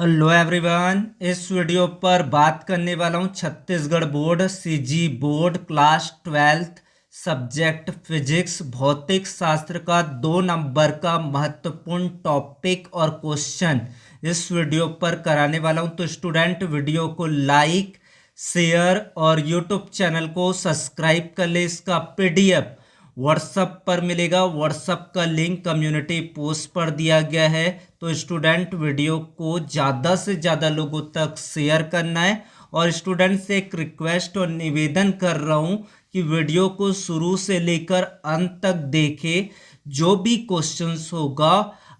Hello everyone. इस video पर बात करने वाला हूँ Chhattisgarh board CG board class 12th subject physics भौतिक शास्त्र का 2 नंबर का महत्वपूर्ण टॉपिक और क्वेश्चन इस वीडियो पर कराने वाला हूँ। तो स्टूडेंट वीडियो को लाइक शेयर और यूट्यूब चैनल को सब्सक्राइब कर ले। इसका पीडीएफ व्हाट्सएप पर मिलेगा। व्हाट्सएप का लिंक कम्युनिटी पोस्ट पर दिया गया है। तो स्टूडेंट वीडियो को ज़्यादा से ज़्यादा लोगों तक शेयर करना है। और स्टूडेंट से एक रिक्वेस्ट और निवेदन कर रहा हूँ कि वीडियो को शुरू से लेकर अंत तक देखें। जो भी क्वेश्चंस होगा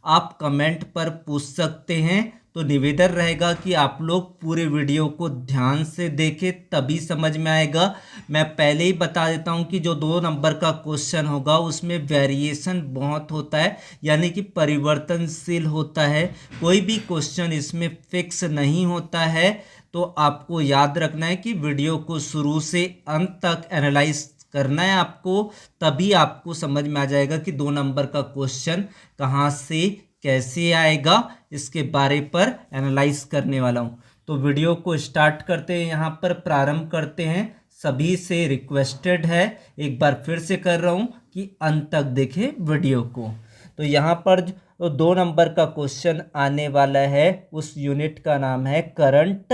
आप कमेंट पर पूछ सकते हैं। तो निवेदन रहेगा कि आप लोग पूरे वीडियो को ध्यान से देखें, तभी समझ में आएगा। मैं पहले ही बता देता हूं कि जो 2 नंबर का क्वेश्चन होगा उसमें वेरिएशन बहुत होता है, यानी कि परिवर्तनशील होता है। कोई भी क्वेश्चन इसमें फिक्स नहीं होता है। तो आपको याद रखना है कि वीडियो को शुरू से अंत तक एनालाइज करना है आपको, तभी आपको समझ में आ जाएगा कि 2 नंबर का क्वेश्चन कहाँ से कैसे आएगा। इसके बारे पर एनालाइज करने वाला हूँ। तो वीडियो को स्टार्ट करते हैं, यहाँ पर प्रारंभ करते हैं। सभी से रिक्वेस्टेड है, एक बार फिर से कर रहा हूँ कि अंत तक देखें वीडियो को। तो यहाँ पर जो 2 नंबर का क्वेश्चन आने वाला है उस यूनिट का नाम है करंट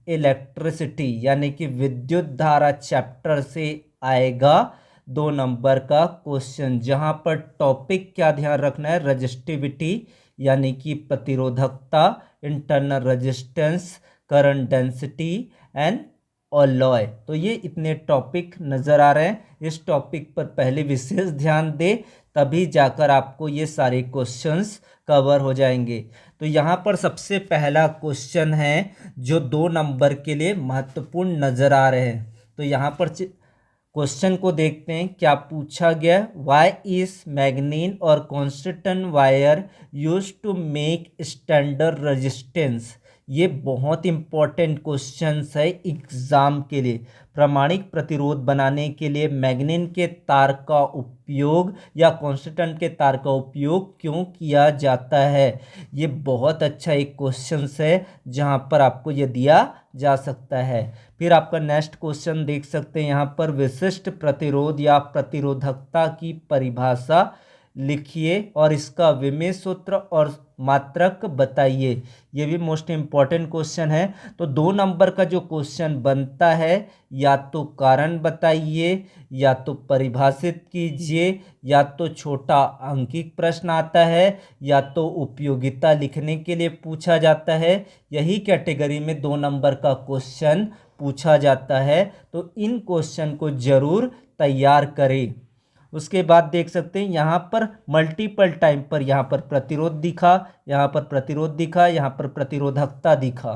इलेक्ट्रिसिटी, यानी कि विद्युत धारा चैप्टर से आएगा 2 नंबर का क्वेश्चन। जहां पर टॉपिक क्या ध्यान रखना है, रजिस्टिविटी यानी कि प्रतिरोधकता, internal resistance, current density and alloy. तो ये इतने टॉपिक नज़र आ रहे हैं। इस टॉपिक पर पहले विशेष ध्यान दे, तभी जाकर आपको ये सारे क्वेश्चंस कवर हो जाएंगे। तो यहाँ पर सबसे पहला क्वेश्चन है जो 2 नंबर के लिए महत्वपूर्ण नज़र आ रहे हैं। तो यहाँ पर क्वेश्चन को देखते हैं क्या पूछा गया। वाई इज मैग्नीन और constant wire use to make standard resistance. ये बहुत इंपॉर्टेंट क्वेश्चन है एग्जाम के लिए। प्रमाणिक प्रतिरोध बनाने के लिए मैग्नीन के तार का उपयोग या कॉन्स्टेंट के तार का उपयोग क्यों किया जाता है। ये बहुत अच्छा एक क्वेश्चन है जहाँ पर आपको ये दिया जा सकता है। फिर आपका नेक्स्ट क्वेश्चन देख सकते हैं, यहाँ पर विशिष्ट प्रतिरोध या प्रतिरोधकता की परिभाषा लिखिए और इसका विमेय सूत्र और मात्रक बताइए। ये भी मोस्ट इम्पॉर्टेंट क्वेश्चन है। तो 2 नंबर का जो क्वेश्चन बनता है, या तो कारण बताइए, या तो परिभाषित कीजिए, या तो छोटा अंकित प्रश्न आता है, या तो उपयोगिता लिखने के लिए पूछा जाता है। यही कैटेगरी में 2 नंबर का क्वेश्चन पूछा जाता है। तो इन क्वेश्चन को जरूर तैयार करें। उसके बाद देख सकते हैं यहाँ पर मल्टीपल टाइम पर यहाँ पर प्रतिरोध दिखा, यहाँ पर प्रतिरोध दिखा, यहाँ पर प्रतिरोधकता दिखा।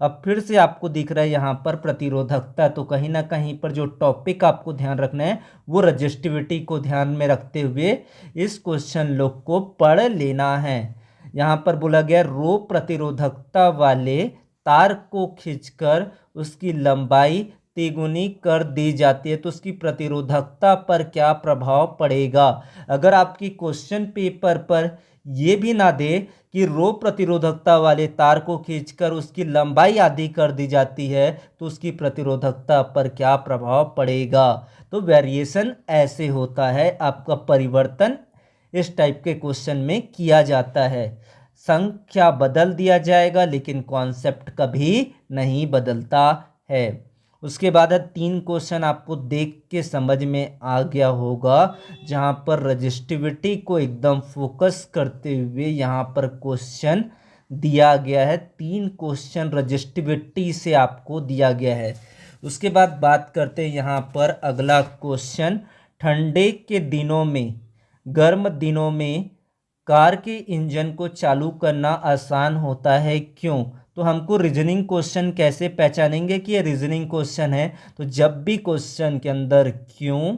अब फिर से आपको दिख रहा है यहाँ पर प्रतिरोधकता। तो कहीं ना कहीं पर जो टॉपिक आपको ध्यान रखना है वो रजिस्टिविटी को ध्यान में रखते हुए इस क्वेश्चन लोग को पढ़ लेना है। यहाँ पर बोला गया रो प्रतिरोधकता वाले तार को खींचकर उसकी लंबाई तिगुनी कर दी जाती है तो उसकी प्रतिरोधकता पर क्या प्रभाव पड़ेगा। अगर आपकी क्वेश्चन पेपर पर ये भी ना दे कि रो प्रतिरोधकता वाले तार को खींचकर उसकी लंबाई आधी कर दी जाती है तो उसकी प्रतिरोधकता पर क्या प्रभाव पड़ेगा। तो वेरिएशन ऐसे होता है, आपका परिवर्तन इस टाइप के क्वेश्चन में किया जाता है। संख्या बदल दिया जाएगा लेकिन कॉन्सेप्ट कभी नहीं बदलता है। उसके बाद 3 क्वेश्चन आपको देख के समझ में आ गया होगा, जहाँ पर रजिस्टिविटी को एकदम फोकस करते हुए यहाँ पर क्वेश्चन दिया गया है। 3 क्वेश्चन रजिस्टिविटी से आपको दिया गया है। उसके बाद बात करते हैं यहाँ पर अगला क्वेश्चन, ठंडे के दिनों में गर्म दिनों में कार के इंजन को चालू करना आसान होता है क्यों। तो हमको रीजनिंग क्वेश्चन कैसे पहचानेंगे कि ये रीजनिंग क्वेश्चन है। तो जब भी क्वेश्चन के अंदर क्यों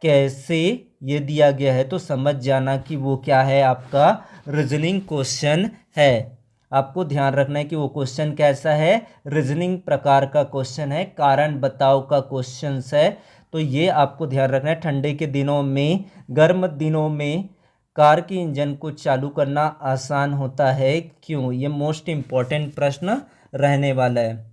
कैसे ये दिया गया है तो समझ जाना कि वो क्या है, आपका रीजनिंग क्वेश्चन है। आपको ध्यान रखना है कि वो क्वेश्चन कैसा है, रीजनिंग प्रकार का क्वेश्चन है, कारण बताओ का क्वेश्चन है। तो ये आपको ध्यान रखना है। ठंडे के दिनों में गर्म दिनों में कार के इंजन को चालू करना आसान होता है, क्यों? ये मोस्ट इम्पॉर्टेंट प्रश्न रहने वाला है।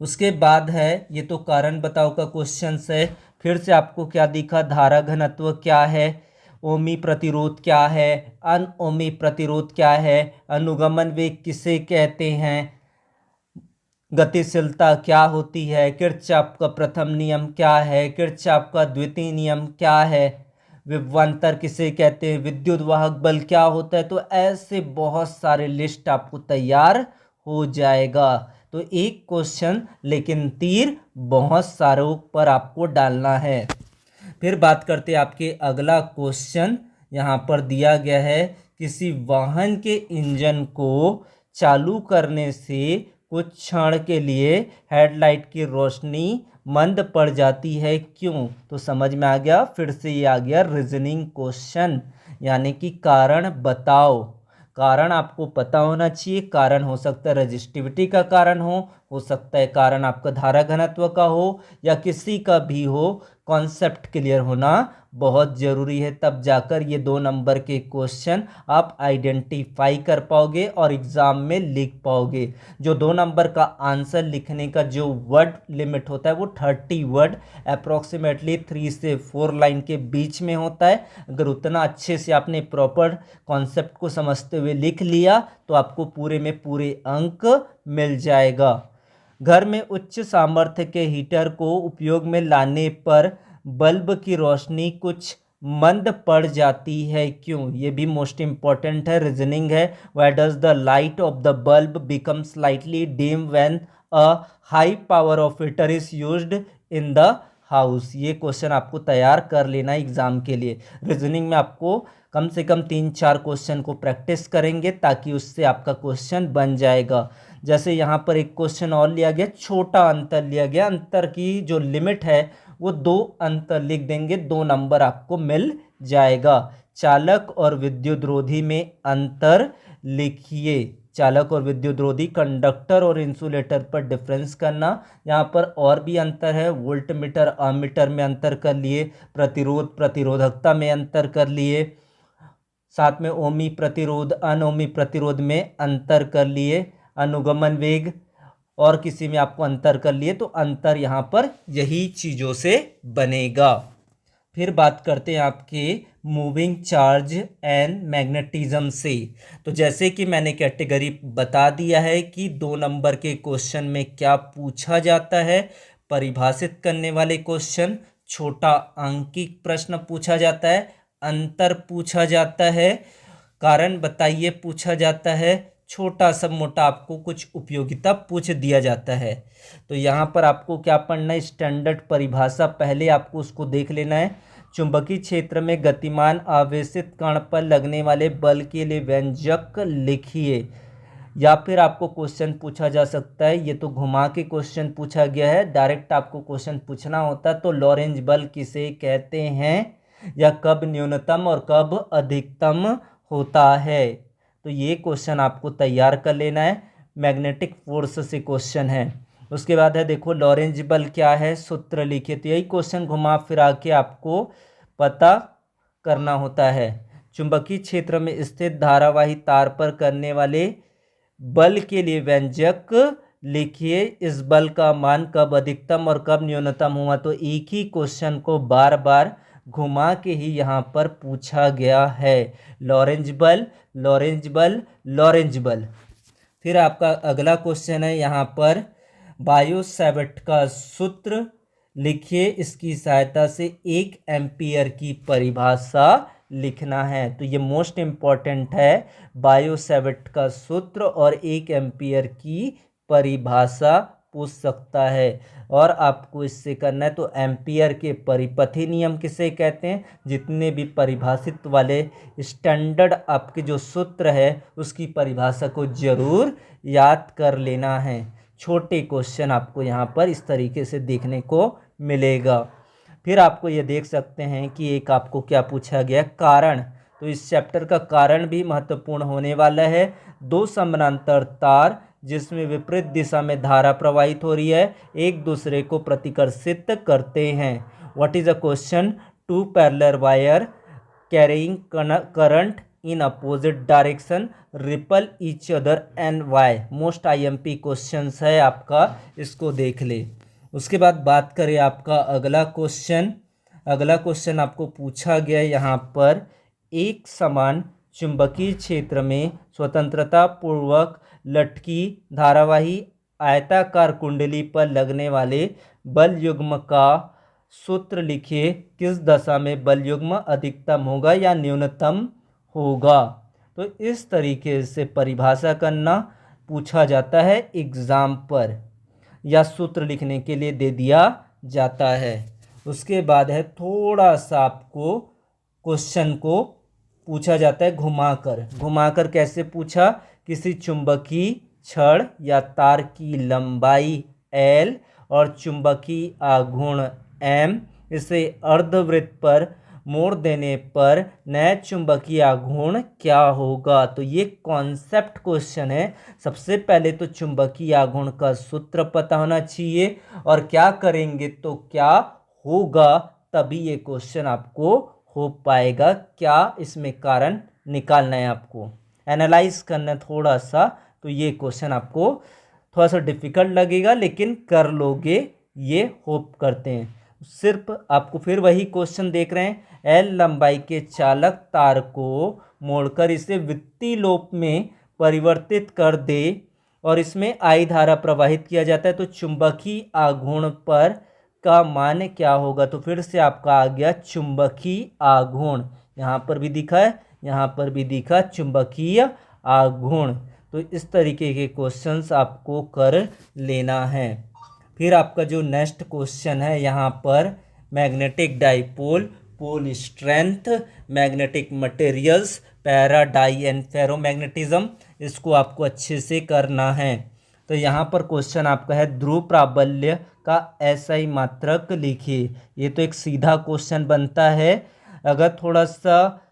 उसके बाद है, ये तो कारण बताओ का क्वेश्चन है। फिर से आपको क्या दिखा, धारा घनत्व क्या है, ओमी प्रतिरोध क्या है, अनओमी प्रतिरोध क्या है, अनुगमन वेग किसे कहते हैं, गतिशीलता क्या होती है, किरचॉफ का प्रथम नियम क्या है, किरचॉफ का द्वितीय नियम क्या है, विभवांतर किसे कहते हैं, विद्युत वाहक बल क्या होता है। तो ऐसे बहुत सारे लिस्ट आपको तैयार हो जाएगा। तो एक क्वेश्चन लेकिन तीर बहुत सारों पर आपको डालना है। फिर बात करते हैं आपके अगला क्वेश्चन, यहाँ पर दिया गया है, किसी वाहन के इंजन को चालू करने से कुछ क्षण के लिए हेडलाइट की रोशनी मंद पड़ जाती है, क्यों? तो समझ में आ गया। फिर से ये आ गया रीजनिंग क्वेश्चन, यानी कि कारण बताओ। कारण आपको पता होना चाहिए। कारण हो सकता है रेजिस्टिविटी का कारण हो सकता है कारण आपका धारा घनत्व का हो, या किसी का भी हो। कॉन्सेप्ट क्लियर होना बहुत ज़रूरी है, तब जाकर ये 2 नंबर के क्वेश्चन आप आइडेंटिफाई कर पाओगे और एग्ज़ाम में लिख पाओगे। जो 2 नंबर का आंसर लिखने का जो वर्ड लिमिट होता है वो 30 वर्ड अप्रॉक्सीमेटली 3 से 4 लाइन के बीच में होता है। अगर उतना अच्छे से आपने प्रॉपर कॉन्सेप्ट को समझते हुए लिख लिया तो आपको पूरे में पूरे अंक मिल जाएगा। घर में उच्च सामर्थ्य के हीटर को उपयोग में लाने पर बल्ब की रोशनी कुछ मंद पड़ जाती है, क्यों? ये भी मोस्ट इम्पॉर्टेंट है, रीजनिंग है। Why does the light of the bulb become slightly dim when a high power of heater is used in the house? ये क्वेश्चन आपको तैयार कर लेना एग्जाम के लिए। रीजनिंग में आपको कम से कम 3-4 क्वेश्चन को प्रैक्टिस करेंगे ताकि उससे आपका क्वेश्चन बन जाएगा। जैसे यहाँ पर एक क्वेश्चन और लिया गया, छोटा अंतर लिया गया, अंतर की जो लिमिट है वो 2 अंतर लिख देंगे, 2 नंबर आपको मिल जाएगा। चालक और विद्युतरोधी में अंतर लिखिए। चालक और विद्युतरोधी, कंडक्टर और इंसुलेटर पर डिफरेंस करना। यहाँ पर और भी अंतर है, वोल्ट मीटर अमीटर में अंतर कर लिए, प्रतिरोध प्रतिरोधकता में अंतर कर लिए, साथ में ओमी प्रतिरोध अनओमी प्रतिरोध में अंतर कर लिए, अनुगमन वेग और किसी में आपको अंतर कर लिए। तो अंतर यहाँ पर यही चीज़ों से बनेगा। फिर बात करते हैं आपके मूविंग चार्ज एंड मैग्नेटिज्म से। तो जैसे कि मैंने कैटेगरी बता दिया है कि 2 नंबर के क्वेश्चन में क्या पूछा जाता है, परिभाषित करने वाले क्वेश्चन, छोटा अंकित प्रश्न पूछा जाता है, अंतर पूछा जाता है, कारण बताइए पूछा जाता है, छोटा सा मोटा आपको कुछ उपयोगिता पूछ दिया जाता है। तो यहाँ पर आपको क्या पढ़ना है, स्टैंडर्ड परिभाषा पहले आपको उसको देख लेना है। चुंबकीय क्षेत्र में गतिमान आवेशित कण पर लगने वाले बल के लिए व्यंजक लिखिए। या फिर आपको क्वेश्चन पूछा जा सकता है, ये तो घुमा के क्वेश्चन पूछा गया है, डायरेक्ट आपको क्वेश्चन पूछना होता तो लॉरेंज बल किसे कहते हैं, या कब न्यूनतम और कब अधिकतम होता है। तो ये क्वेश्चन आपको तैयार कर लेना है, मैग्नेटिक फोर्स से क्वेश्चन है। उसके बाद है देखो लॉरेंज बल क्या है, सूत्र लिखिए। तो यही क्वेश्चन घुमा फिरा के आपको पता करना होता है। चुंबकीय क्षेत्र में स्थित धारावाही तार पर करने वाले बल के लिए व्यंजक लिखिए। इस बल का मान कब अधिकतम और कब न्यूनतम हुआ। तो एक ही क्वेश्चन को बार बार घुमा के ही यहाँ पर पूछा गया है, लॉरेंज बल लॉरेंज बल लॉरेंज बल। फिर आपका अगला क्वेश्चन है यहाँ पर, बायो सैवर्ट का सूत्र लिखिए। इसकी सहायता से 1 एम्पियर की परिभाषा लिखना है। तो ये मोस्ट इम्पॉर्टेंट है, बायो सैवर्ट का सूत्र और 1 एम्पियर की परिभाषा पूछ सकता है। और आपको इससे करना है तो एम्पियर के परिपथी नियम किसे कहते हैं, जितने भी परिभाषित वाले स्टैंडर्ड आपके जो सूत्र है उसकी परिभाषा को जरूर याद कर लेना है। छोटे क्वेश्चन आपको यहाँ पर इस तरीके से देखने को मिलेगा। फिर आपको ये देख सकते हैं कि एक आपको क्या पूछा गया, कारण। तो इस चैप्टर का कारण भी महत्वपूर्ण होने वाला है। 2 समानांतर तार जिसमें विपरीत दिशा में धारा प्रवाहित हो रही है, एक दूसरे को प्रतिकर्षित करते हैं। What is a question, 2 parallel wire carrying current in opposite direction ripple each other and Y. Most IMP questions है आपका, इसको देख ले। उसके बाद बात करें आपका अगला क्वेश्चन। अगला क्वेश्चन आपको पूछा गया यहाँ पर, एक समान चुंबकीय क्षेत्र में स्वतंत्रता पूर्वक लटकी धारावाही आयताकार कुंडली पर लगने वाले बल युग्म का सूत्र लिखिए। किस दशा में बल युग्म अधिकतम होगा या न्यूनतम होगा। तो इस तरीके से परिभाषा करना पूछा जाता है एग्जाम पर, या सूत्र लिखने के लिए दे दिया जाता है। उसके बाद है थोड़ा सा आपको क्वेश्चन को पूछा जाता है घुमाकर। घुमाकर कैसे पूछा, किसी चुंबकीय छड़ या तार की लंबाई L और चुंबकीय आघूर्ण M, इसे अर्धवृत्त पर मोड़ देने पर नया चुंबकीय आघूर्ण क्या होगा। तो ये कॉन्सेप्ट क्वेश्चन है। सबसे पहले तो चुंबकीय आघूर्ण का सूत्र पता होना चाहिए, और क्या करेंगे तो क्या होगा, तभी ये क्वेश्चन आपको हो पाएगा। क्या इसमें कारण निकालना है, आपको एनालाइज करना है थोड़ा सा। तो ये क्वेश्चन आपको थोड़ा सा डिफिकल्ट लगेगा, लेकिन कर लोगे, ये होप करते हैं। सिर्फ आपको फिर वही क्वेश्चन देख रहे हैं, एल लंबाई के चालक तार को मोड़कर इसे वित्तीय लोप में परिवर्तित कर दे और इसमें आई धारा प्रवाहित किया जाता है, तो चुंबकीय आघूर्ण पर का मान क्या होगा। तो फिर से आपका आ गया चुंबकीय आघूर्ण, यहाँ पर भी दिखा है, यहाँ पर भी दिखा चुंबकीय आघूर्ण। तो इस तरीके के क्वेश्चंस आपको कर लेना है। फिर आपका जो नेक्स्ट क्वेश्चन है यहाँ पर, magnetic dipole, pole strength, magnetic materials, para die and ferromagnetism, इसको आपको अच्छे से करना है। तो यहाँ पर क्वेश्चन आपका है ध्रुव प्राबल्य का एसआई मात्रक लिखिए। ये तो एक सीधा क्वेश्चन बनता है। अगर थोड़ा सा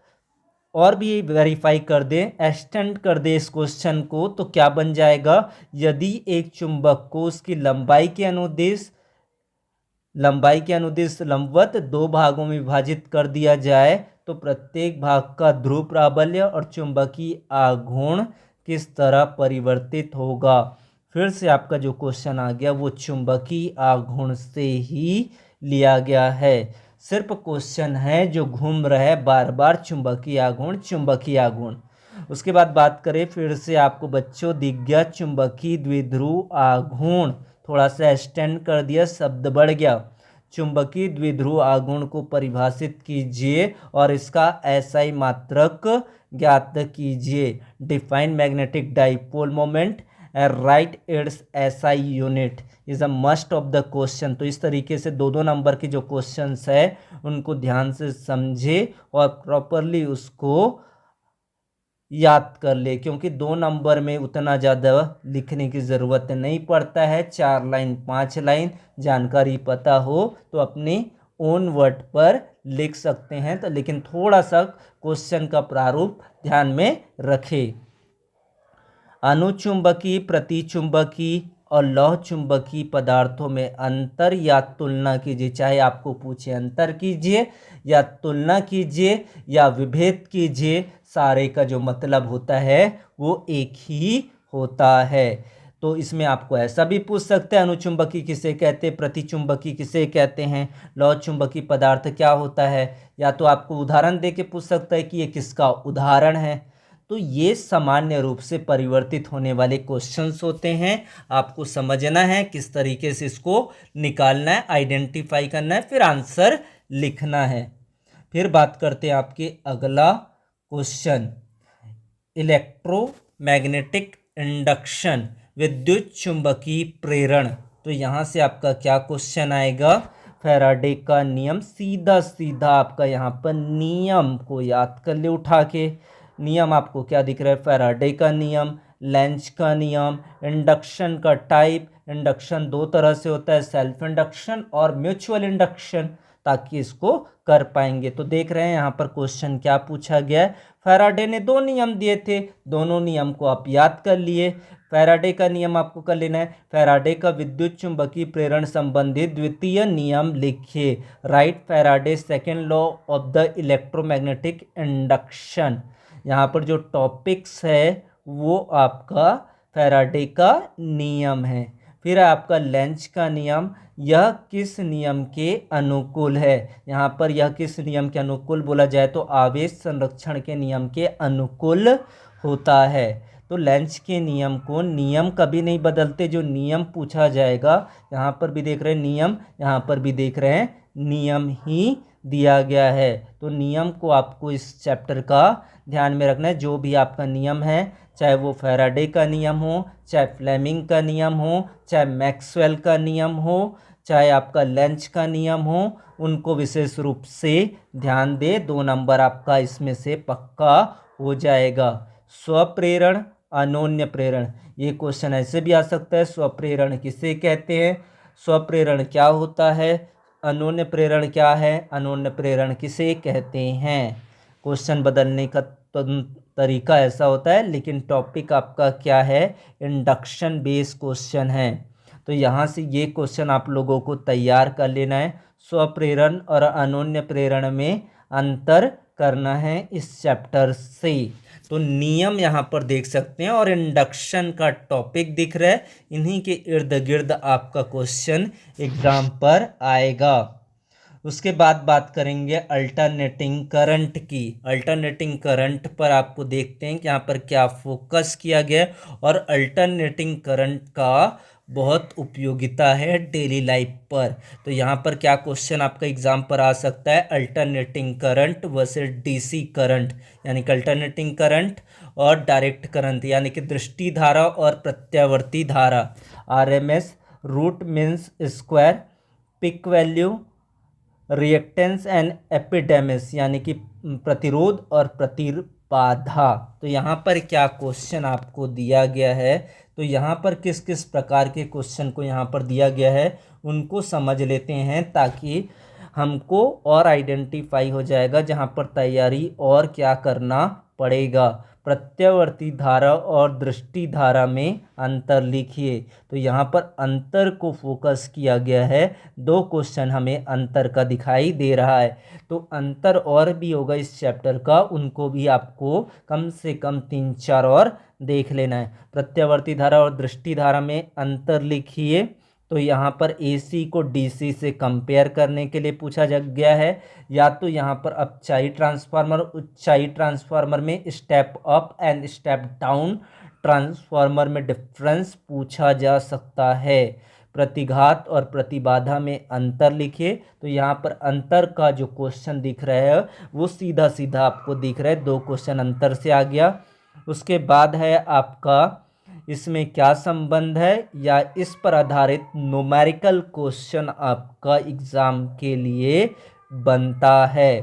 और भी वेरीफाई कर दें, एक्सटेंड कर दें इस क्वेश्चन को, तो क्या बन जाएगा, यदि एक चुंबक को उसकी लंबाई के अनुदिश लंबवत दो भागों में विभाजित कर दिया जाए, तो प्रत्येक भाग का ध्रुव प्राबल्य और चुंबकीय आघूर्ण किस तरह परिवर्तित होगा। फिर से आपका जो क्वेश्चन आ गया वो चुंबकीय आघूर्ण से ही लिया गया है। सिर्फ क्वेश्चन है जो घूम रहा है बार बार, चुंबकीय आघूर्ण, चुंबकीय आघूर्ण। उसके बाद बात करें फिर से आपको बच्चों दिख गया चुंबकीय द्विध्रुव आघूर्ण, थोड़ा सा एक्सटेंड कर दिया, शब्द बढ़ गया। चुंबकीय द्विध्रुव आघूर्ण को परिभाषित कीजिए और इसका एसआई मात्रक ज्ञात कीजिए। Define magnetic dipole moment and right it's SI unit is a must of the question. तो इस तरीके से दो नंबर के जो क्वेश्चंस है उनको ध्यान से समझे और प्रॉपरली उसको याद कर ले, क्योंकि 2 नंबर में उतना ज़्यादा लिखने की ज़रूरत नहीं पड़ता है। 4 लाइन 5 लाइन जानकारी पता हो तो अपने ओन वर्ड पर लिख सकते हैं। तो लेकिन थोड़ा सा क्वेश्चन का प्रारूप ध्यान में रखें। अनुचुंबकीय, प्रतिचुंबकीय और लौह चुंबकीय पदार्थों में अंतर या तुलना कीजिए। चाहे आपको पूछे अंतर कीजिए या तुलना कीजिए या विभेद कीजिए, सारे का जो मतलब होता है वो एक ही होता है। तो इसमें आपको ऐसा भी पूछ सकते हैं, अनुचुंबकीय किसे कहते हैं, प्रतिचुंबकीय किसे कहते हैं, लौह चुंबकीय पदार्थ क्या होता है, या तो आपको उदाहरण दे के पूछ सकता है कि ये किसका उदाहरण है। तो ये सामान्य रूप से परिवर्तित होने वाले क्वेश्चंस होते हैं। आपको समझना है किस तरीके से इसको निकालना है, आइडेंटिफाई करना है, फिर आंसर लिखना है। फिर बात करते हैं आपके अगला क्वेश्चन, इलेक्ट्रोमैग्नेटिक इंडक्शन, विद्युत चुंबकीय प्रेरण। तो यहाँ से आपका क्या क्वेश्चन आएगा, फैराडे का नियम, सीधा सीधा आपका यहाँ पर नियम को याद कर ले उठा के। नियम आपको क्या दिख रहा है, फैराडे का नियम, लेंज का नियम, इंडक्शन का टाइप। इंडक्शन 2 तरह से होता है, सेल्फ इंडक्शन और म्यूचुअल इंडक्शन। ताकि इसको कर पाएंगे। तो देख रहे हैं यहाँ पर क्वेश्चन क्या पूछा गया है। फैराडे ने 2 नियम दिए थे, दोनों नियम को आप याद कर लिए। फैराडे का नियम आपको कर लेना है। फैराडे का विद्युत चुंबकीय प्रेरण संबंधी द्वितीय नियम लिखिए। Right Faraday second law of the electromagnetic induction. यहाँ पर जो टॉपिक्स है वो आपका फैराडे का नियम है। फिर आपका लेंज का नियम, यह किस नियम के अनुकूल है। यहाँ पर यह किस नियम के अनुकूल बोला जाए तो आवेश संरक्षण के नियम के अनुकूल होता है। तो लेंज के नियम को, नियम कभी नहीं बदलते, जो नियम पूछा जाएगा, यहाँ पर भी देख रहे हैं नियम, यहाँ पर भी देख रहे हैं नियम ही दिया गया है। तो नियम को आपको इस चैप्टर का ध्यान में रखना है। जो भी आपका नियम है, चाहे वो फैराडे का नियम हो, चाहे फ्लेमिंग का नियम हो, चाहे मैक्सवेल का नियम हो, चाहे आपका लेंज का नियम हो, उनको विशेष रूप से ध्यान दे। 2 नंबर आपका इसमें से पक्का हो जाएगा। स्वप्रेरण, अनोन्य प्रेरण, ये क्वेश्चन ऐसे भी आ सकता है। स्वप्रेरण किसे कहते हैं, स्वप्रेरण क्या होता है, अनोन्य प्रेरण क्या है, अनोन्य प्रेरण किसे कहते हैं। क्वेश्चन बदलने का तरीका ऐसा होता है, लेकिन टॉपिक आपका क्या है, इंडक्शन बेस्ड क्वेश्चन है। तो यहाँ से ये क्वेश्चन आप लोगों को तैयार कर लेना है। स्वप्रेरण और अनोन्य प्रेरण में अंतर करना है इस चैप्टर से। तो नियम यहाँ पर देख सकते हैं और इंडक्शन का टॉपिक दिख रहा है। इन्हीं के इर्द गिर्द आपका क्वेश्चन एग्जाम पर आएगा। उसके बाद बात करेंगे अल्टरनेटिंग करंट की। अल्टरनेटिंग करंट पर आपको देखते हैं कि यहाँ पर क्या फोकस किया गया है और अल्टरनेटिंग करंट का बहुत उपयोगिता है डेली लाइफ पर। तो यहाँ पर क्या क्वेश्चन आपका एग्जाम पर आ सकता है, alternating current versus DC current, यानी कि अल्टरनेटिंग करंट और डायरेक्ट करंट, यानी कि दृष्टि धारा और प्रत्यावर्ती धारा। RMS, root means square, pick value, reactance and epidermis, यानी कि प्रतिरोध और प्रतिबाधा। तो यहाँ पर क्या क्वेश्चन आपको दिया गया है, तो यहाँ पर किस किस प्रकार के क्वेश्चन को यहाँ पर दिया गया है उनको समझ लेते हैं, ताकि हमको और आइडेंटिफाई हो जाएगा जहाँ पर तैयारी और क्या करना पड़ेगा। प्रत्यावर्ती धारा और दृष्टि धारा में अंतर लिखिए। तो यहाँ पर अंतर को फोकस किया गया है। 2 क्वेश्चन हमें अंतर का दिखाई दे रहा है। तो अंतर और भी होगा इस चैप्टर का, उनको भी आपको कम से कम 3-4 और देख लेना है। प्रत्यावर्ती धारा और दृष्टि धारा में अंतर लिखिए। तो यहाँ पर AC को DC से कंपेयर करने के लिए पूछा जा गया है, या तो यहाँ पर अपचाई ट्रांसफार्मर, उच्चाई ट्रांसफार्मर में step up and step down transformer में डिफरेंस पूछा जा सकता है। प्रतिघात और प्रतिबाधा में अंतर लिखिए। तो यहाँ पर अंतर का जो क्वेश्चन दिख रहा है वो सीधा सीधा आपको दिख रहा है, 2 क्वेश्चन अंतर से आ गया। उसके बाद है आपका इसमें क्या संबंध है, या इस पर आधारित न्यूमेरिकल क्वेश्चन आपका एग्जाम के लिए बनता है।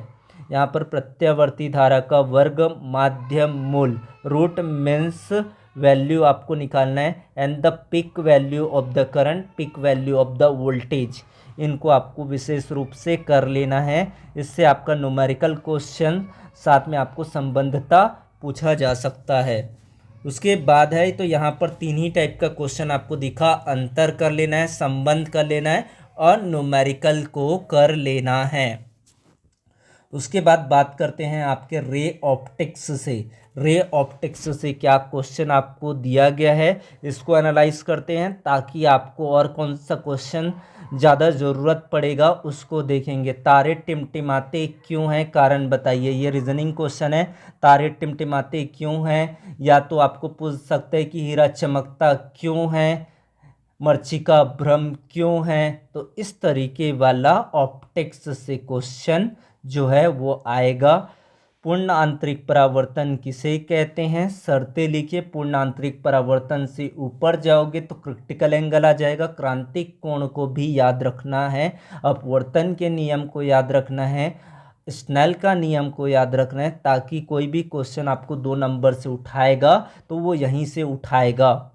यहाँ पर प्रत्यावर्ती धारा का वर्ग माध्यम मूल, रूट मीन्स वैल्यू आपको निकालना है, and the pick value of the current, pick value of the voltage, इनको आपको विशेष रूप से कर लेना है। इससे आपका न्यूमेरिकल क्वेश्चन साथ में आपको संबंधता पूछा जा सकता है। उसके बाद है तो यहाँ पर 3 ही टाइप का क्वेश्चन आपको दिखा, अंतर कर लेना है, संबंध कर लेना है और न्यूमेरिकल को कर लेना है। उसके बाद बात करते हैं आपके रे ऑप्टिक्स से। रे ऑप्टिक्स से क्या क्वेश्चन आपको दिया गया है, इसको एनालाइज करते हैं, ताकि आपको और कौन सा क्वेश्चन ज़्यादा ज़रूरत पड़ेगा उसको देखेंगे। तारे टिमटिमाते क्यों हैं, कारण बताइए। ये रीजनिंग क्वेश्चन है। तारे टिमटिमाते क्यों हैं, या तो आपको पूछ सकते हैं कि हीरा चमकता क्यों है, मरीचिका भ्रम क्यों है। तो इस तरीके वाला ऑप्टिक्स से क्वेश्चन जो है वो आएगा। पूर्ण आंतरिक परावर्तन किसे कहते हैं, शर्तें लिखिए। पूर्ण आंतरिक परावर्तन से ऊपर जाओगे तो क्रिटिकल एंगल आ जाएगा। क्रांतिक कोण को भी याद रखना है, अपवर्तन के नियम को याद रखना है, स्नेल का नियम को याद रखना है, ताकि कोई भी क्वेश्चन आपको 2 नंबर से उठाएगा तो वो यहीं से उठाएगा।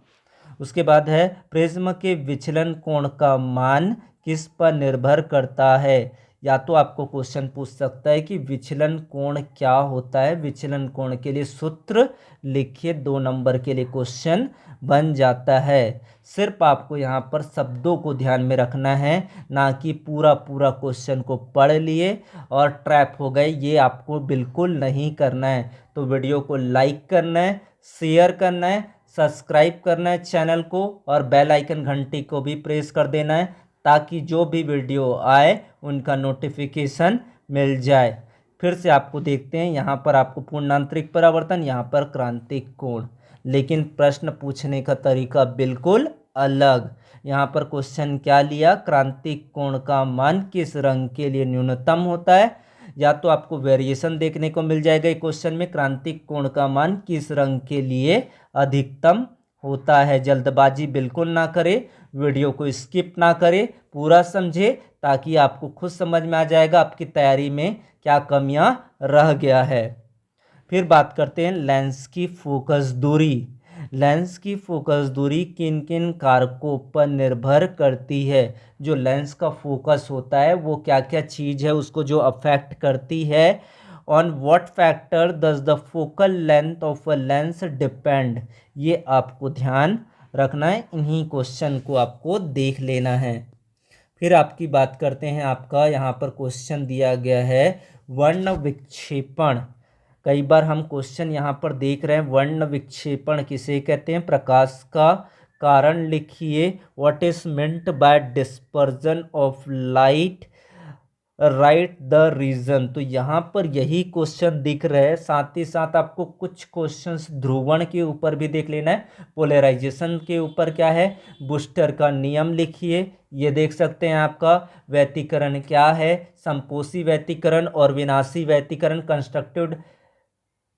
उसके बाद है प्रिज्म के विचलन कोण का मान किस पर निर्भर करता है। या तो आपको क्वेश्चन पूछ सकता है कि विचलन कोण क्या होता है, विचलन कोण के लिए सूत्र लिखिए, 2 नंबर के लिए क्वेश्चन बन जाता है। सिर्फ आपको यहाँ पर शब्दों को ध्यान में रखना है, ना कि पूरा पूरा क्वेश्चन को पढ़ लिए और ट्रैप हो गए, ये आपको बिल्कुल नहीं करना है। तो वीडियो को लाइक करना है, शेयर करना है, सब्सक्राइब करना है चैनल को और बेल आइकन घंटी को भी प्रेस कर देना है, ताकि जो भी वीडियो आए उनका नोटिफिकेशन मिल जाए। फिर से आपको देखते हैं, यहाँ पर आपको पूर्णांतरिक परावर्तन, यहाँ पर क्रांतिक कोण, लेकिन प्रश्न पूछने का तरीका बिल्कुल अलग। यहाँ पर क्वेश्चन क्या लिया, क्रांतिक कोण का मान किस रंग के लिए न्यूनतम होता है, या तो आपको वेरिएशन देखने को मिल जाएगा क्वेश्चन में, क्रांतिक कोण का मान किस रंग के लिए अधिकतम होता है। जल्दबाजी बिल्कुल ना करे, वीडियो को स्किप ना करे, पूरा समझे, ताकि आपको खुद समझ में आ जाएगा आपकी तैयारी में क्या कमियां रह गया है। फिर बात करते हैं लेंस की फोकस दूरी। लेंस की फोकस दूरी किन किन कारकों पर निर्भर करती है। जो लेंस का फोकस होता है वो क्या क्या चीज़ है उसको जो अफेक्ट करती है। On what factor does the focal length of a lens depend, ये आपको ध्यान रखना है, इन्हीं क्वेश्चन को आपको देख लेना है। फिर आपकी बात करते हैं, आपका यहाँ पर क्वेश्चन दिया गया है वर्ण विक्षेपण। कई बार हम क्वेश्चन यहाँ पर देख रहे हैं, वर्ण विक्षेपण किसे कहते हैं, प्रकाश का कारण लिखिए। What is meant by dispersion of light, right the reason. तो यहाँ पर यही क्वेश्चन दिख रहे हैं, साथ ही साथ आपको कुछ क्वेश्चंस ध्रुवण के ऊपर भी देख लेना है। पोलराइजेशन के ऊपर क्या है, बूस्टर का नियम लिखिए, ये देख सकते हैं। आपका व्यतिकरण क्या है, संपोषी व्यतिकरण और विनाशी व्यतिकरण,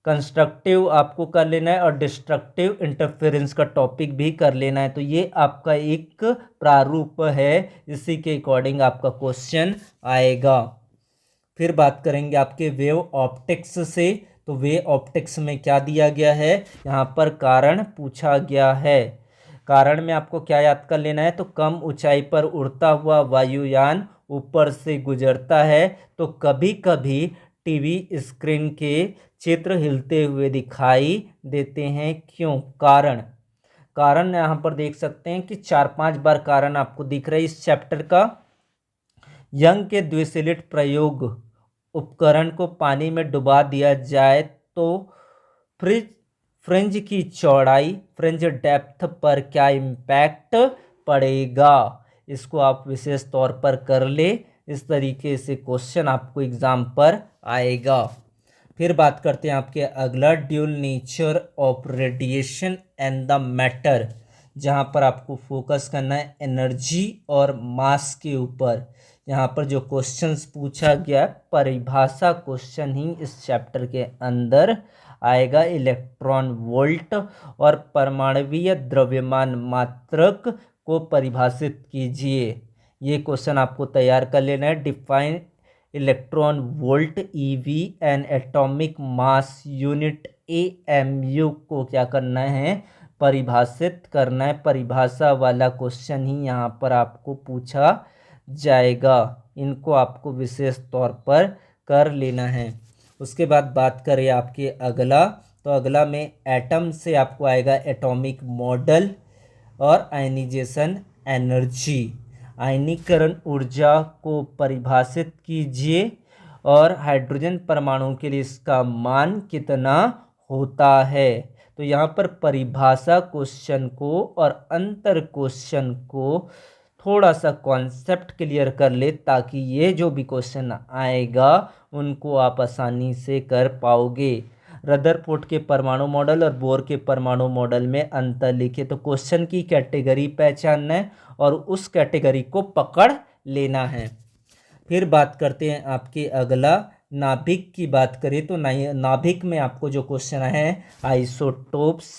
कंस्ट्रक्टिव आपको कर लेना है और डिस्ट्रक्टिव इंटरफेरेंस का टॉपिक भी कर लेना है। तो ये आपका एक प्रारूप है, इसी के अकॉर्डिंग आपका क्वेश्चन आएगा। फिर बात करेंगे आपके वेव ऑप्टिक्स से। तो वेव ऑप्टिक्स में क्या दिया गया है, यहाँ पर कारण पूछा गया है। कारण में आपको क्या याद कर लेना है, तो कम ऊंचाई पर उड़ता हुआ वायुयान ऊपर से गुजरता है तो कभी कभी टीवी स्क्रीन के चित्र हिलते हुए दिखाई देते हैं, क्यों। कारण यहाँ पर देख सकते हैं कि 4-5 बार कारण आपको दिख रहा है इस चैप्टर का। यंग के द्विस्लिट प्रयोग उपकरण को पानी में डुबा दिया जाए तो फ्रिंज की चौड़ाई, फ्रिंज डेप्थ पर क्या इम्पैक्ट पड़ेगा, इसको आप विशेष तौर पर कर ले। इस तरीके से क्वेश्चन आपको एग्जाम पर आएगा। फिर बात करते हैं आपके अगला, dual nature of radiation and the matter, जहाँ पर आपको फोकस करना है एनर्जी और मास के ऊपर। यहाँ पर जो क्वेश्चंस पूछा गया परिभाषा क्वेश्चन ही इस चैप्टर के अंदर आएगा। इलेक्ट्रॉन वोल्ट और परमाणुवीय द्रव्यमान मात्रक को परिभाषित कीजिए, ये क्वेश्चन आपको तैयार कर लेना है। Define electron volt, EV and atomic mass unit AMU को क्या करना है, परिभाषित करना है। परिभाषा वाला क्वेश्चन ही यहाँ पर आपको पूछा जाएगा, इनको आपको विशेष तौर पर कर लेना है। उसके बाद बात करें आपके अगला, तो अगला में एटम से आपको आएगा एटॉमिक मॉडल और आयनाइजेशन एनर्जी। आयनीकरण ऊर्जा को परिभाषित कीजिए और हाइड्रोजन परमाणु के लिए इसका मान कितना होता है। तो यहाँ पर परिभाषा क्वेश्चन को और अंतर क्वेश्चन को थोड़ा सा कॉन्सेप्ट क्लियर कर ले, ताकि ये जो भी क्वेश्चन आएगा उनको आप आसानी से कर पाओगे। रदरफोर्ड के परमाणु मॉडल और बोर के परमाणु मॉडल में अंतर लिखे। तो क्वेश्चन की कैटेगरी पहचानना है और उस कैटेगरी को पकड़ लेना है। फिर बात करते हैं आपके अगला, नाभिक की बात करें तो नाभिक में आपको जो क्वेश्चन है isotopes,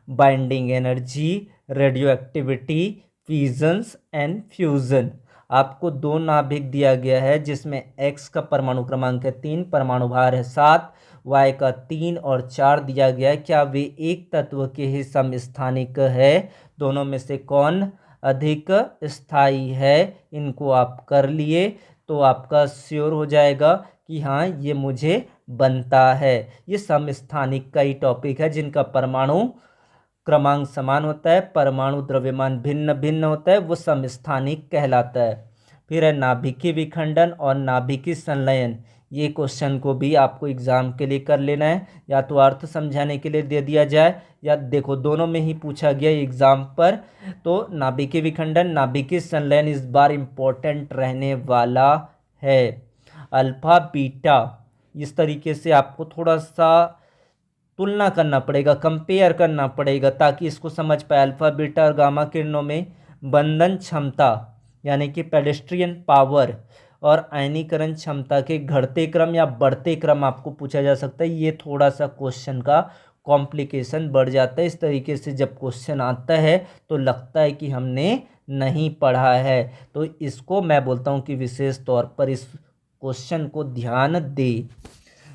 binding energy, radioactivity, fissions and fusion. आपको 2 नाभिक दिया गया है, जिसमें X का परमाणु क्रमांक है 3, परमाणु भार है 7, Y का 3 और 4 दिया गया है। क्या वे एक तत्व के ही समस्थानिक है, दोनों में से कौन अधिक स्थायी है, इनको आप कर लिए। तो आपका श्योर हो जाएगा कि हाँ ये मुझे बनता है। ये समस्थानिक का ही टॉपिक है, जिनका परमाणु क्रमांक समान होता है, परमाणु द्रव्यमान भिन्न भिन्न होता है, वो समस्थानिक कहलाता है। फिर है नाभिकीय विखंडन और नाभिकीय संलयन। ये क्वेश्चन को भी आपको एग्जाम के लिए कर लेना है, या तो अर्थ समझाने के लिए दे दिया जाए, या देखो दोनों में ही पूछा गया एग्जाम पर। तो नाभिकीय विखंडन, नाभिकीय संलयन इस बार इम्पोर्टेंट रहने वाला है। अल्फा बीटा, इस तरीके से आपको थोड़ा सा तुलना करना पड़ेगा, कंपेयर करना पड़ेगा, ताकि इसको समझ पाए। अल्फा बीटा और गामा किरणों में बंधन क्षमता यानी कि पेडेस्ट्रियन पावर और आयनीकरण क्षमता के घटते क्रम या बढ़ते क्रम आपको पूछा जा सकता है। ये थोड़ा सा क्वेश्चन का कॉम्प्लिकेशन बढ़ जाता है। इस तरीके से जब क्वेश्चन आता है तो लगता है कि हमने नहीं पढ़ा है, तो इसको मैं बोलता हूँ कि विशेष तौर पर इस क्वेश्चन को ध्यान दे।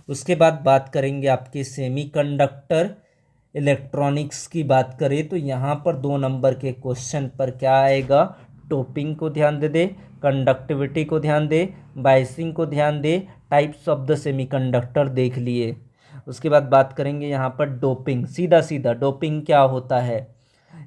उसके बाद बात करेंगे आपके सेमीकंडक्टर इलेक्ट्रॉनिक्स की बात करें तो यहाँ पर 2 नंबर के क्वेश्चन पर क्या आएगा, टोपिंग को ध्यान दे, कंडक्टिविटी को ध्यान दे, बाइसिंग को ध्यान दे, टाइप्स ऑफ द सेमीकंडक्टर देख लिए। उसके बाद बात करेंगे यहाँ पर डोपिंग। सीधा सीधा डोपिंग क्या होता है,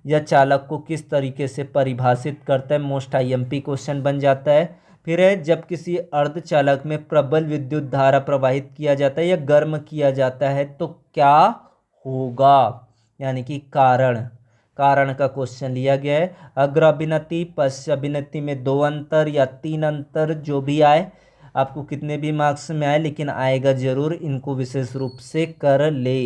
यह चालक को किस तरीके से परिभाषित करता है, मोस्ट आईएमपी क्वेश्चन बन जाता है। फिर है जब किसी अर्धचालक में प्रबल विद्युत धारा प्रवाहित किया जाता है या गर्म किया जाता है तो क्या होगा, यानी कि कारण का क्वेश्चन लिया गया है। अग्राभिनति पश्चाभिनति में 2 अंतर या 3 अंतर, जो भी आए आपको कितने भी मार्क्स में आए, लेकिन आएगा जरूर, इनको विशेष रूप से कर ले।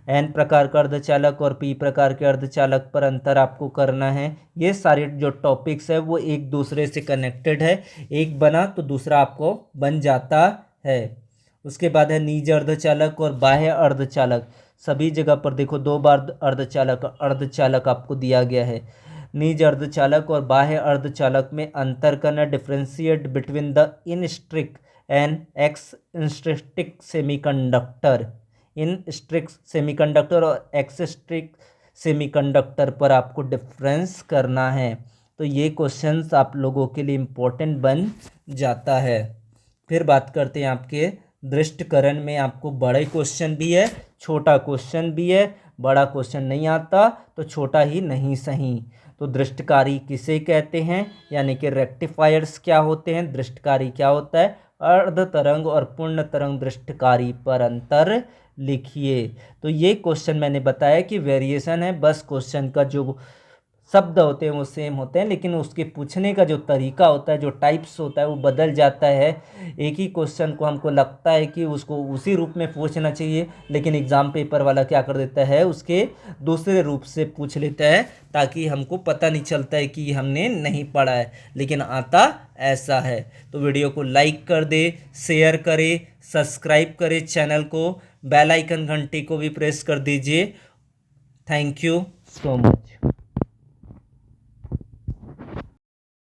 एन प्रकार का अर्धचालक और पी प्रकार के अर्धचालक पर अंतर आपको करना है। ये सारे जो टॉपिक्स है वो एक दूसरे से कनेक्टेड है, एक बना तो दूसरा आपको बन जाता है। उसके बाद है निज अर्धचालक और बाह्य अर्धचालक। सभी जगह पर देखो 2 बार अर्धचालक आपको दिया गया है। निज अर्धचालक और बाह्य अर्धचालक में अंतर करना, differentiate between the intrinsic and extrinsic semiconductor. इन स्ट्रिक्ट सेमीकंडक्टर और एक्सट्रिक सेमीकंडक्टर पर आपको डिफरेंस करना है। तो ये क्वेश्चंस आप लोगों के लिए इम्पोर्टेंट बन जाता है। फिर बात करते हैं आपके दृष्टिकरण में। आपको बड़े क्वेश्चन भी है, छोटा क्वेश्चन भी है। बड़ा क्वेश्चन नहीं आता तो छोटा ही नहीं सही। तो दृष्टिकारी किसे कहते हैं, यानी कि रेक्टिफायर्स क्या होते हैं, दृष्टिकारी क्या होता है, अर्ध तरंग और पूर्ण तरंग दृष्टिकारी पर अंतर लिखिए। तो ये क्वेश्चन मैंने बताया कि वेरिएशन है, बस क्वेश्चन का जो शब्द होते हैं वो सेम होते हैं, लेकिन उसके पूछने का जो तरीका होता है, जो टाइप्स होता है वो बदल जाता है। एक ही क्वेश्चन को हमको लगता है कि उसको उसी रूप में पूछना चाहिए, लेकिन एग्ज़ाम पेपर वाला क्या कर देता है, उसके दूसरे रूप से पूछ लेता है, ताकि हमको पता नहीं चलता है कि हमने नहीं पढ़ा है, लेकिन आता ऐसा है। तो वीडियो को लाइक कर दे, शेयर करे, सब्सक्राइब करे चैनल को, बेल आइकन घंटी को भी प्रेस कर दीजिए। Thank you so much.